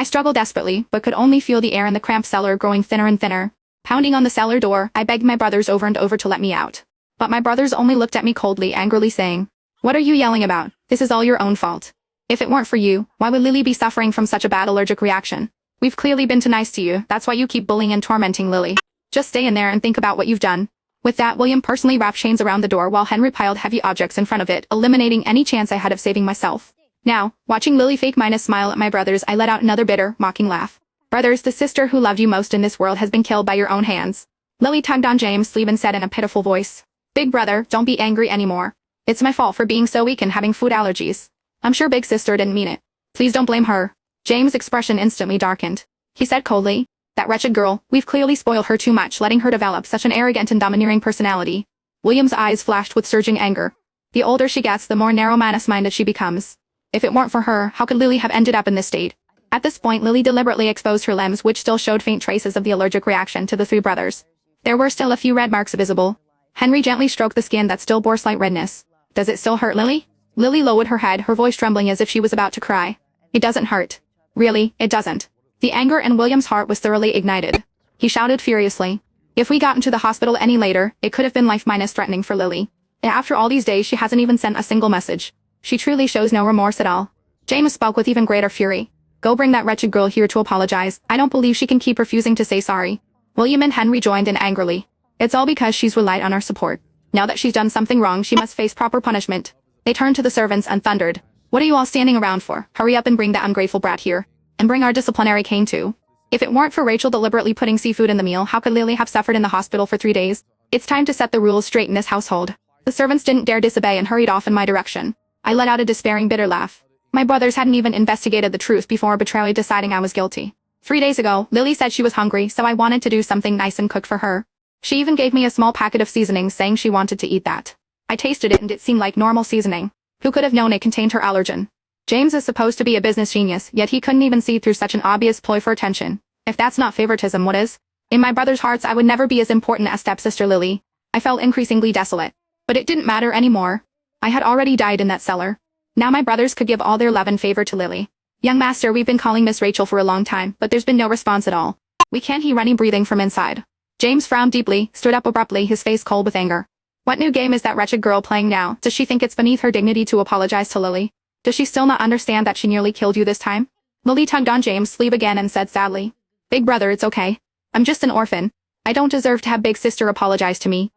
I struggled desperately, but could only feel the air in the cramped cellar growing thinner and thinner. Pounding on the cellar door, I begged my brothers over and over to let me out. But my brothers only looked at me coldly, angrily saying, "What are you yelling about? This is all your own fault. If it weren't for you, why would Lily be suffering from such a bad allergic reaction? We've clearly been too nice to you, that's why you keep bullying and tormenting Lily. Just stay in there and think about what you've done." With that, William personally wrapped chains around the door while Henry piled heavy objects in front of it, eliminating any chance I had of saving myself. Now, watching Lily fake minus smile at my brothers, I let out another bitter, mocking laugh. "Brothers, the sister who loved you most in this world has been killed by your own hands." Lily tugged on James' sleeve and said in a pitiful voice, "Big brother, don't be angry anymore. It's my fault for being so weak and having food allergies. I'm sure big sister didn't mean it. Please don't blame her." James' expression instantly darkened. He said coldly, "That wretched girl, we've clearly spoiled her too much, letting her develop such an arrogant and domineering personality." William's eyes flashed with surging anger. The older she gets, the more narrow-minded she becomes. If it weren't for her, how could Lily have ended up in this state? At this point, Lily deliberately exposed her limbs, which still showed faint traces of the allergic reaction to the three brothers. There were still a few red marks visible. Henry gently stroked the skin that still bore slight redness. "Does it still hurt, Lily?" Lily lowered her head, her voice trembling as if she was about to cry. "It doesn't hurt. Really, it doesn't." The anger in William's heart was thoroughly ignited. He shouted furiously, "If we got into the hospital any later, it could have been life-threatening for Lily. And after all these days she hasn't even sent a single message. She truly shows no remorse at all." James spoke with even greater fury. "Go bring that wretched girl here to apologize. I don't believe she can keep refusing to say sorry." William and Henry joined in angrily. "It's all because she's relied on our support. Now that she's done something wrong, she must face proper punishment." They turned to the servants and thundered, "What are you all standing around for? Hurry up and bring that ungrateful brat here. And bring our disciplinary cane too." If it weren't for Rachel deliberately putting seafood in the meal, how could Lily have suffered in the hospital for 3 days? It's time to set the rules straight in this household. The servants didn't dare disobey and hurried off in my direction. I let out a despairing, bitter laugh. My brothers hadn't even investigated the truth before arbitrarily deciding I was guilty. 3 days ago, Lily said she was hungry, so I wanted to do something nice and cook for her. She even gave me a small packet of seasonings, saying she wanted to eat that. I tasted it and it seemed like normal seasoning. Who could have known it contained her allergen? James is supposed to be a business genius, yet he couldn't even see through such an obvious ploy for attention. If that's not favoritism, what is? In my brothers' hearts, I would never be as important as stepsister Lily. I felt increasingly desolate. But it didn't matter anymore. I had already died in that cellar. Now my brothers could give all their love and favor to Lily. "Young master, we've been calling Miss Rachel for a long time, but there's been no response at all. We can't hear any breathing from inside." James frowned deeply, stood up abruptly, his face cold with anger. "What new game is that wretched girl playing now? Does she think it's beneath her dignity to apologize to Lily? Does she still not understand that she nearly killed you this time?" Lily tugged on James' sleeve again and said sadly, "Big brother, it's okay. I'm just an orphan. I don't deserve to have big sister apologize to me."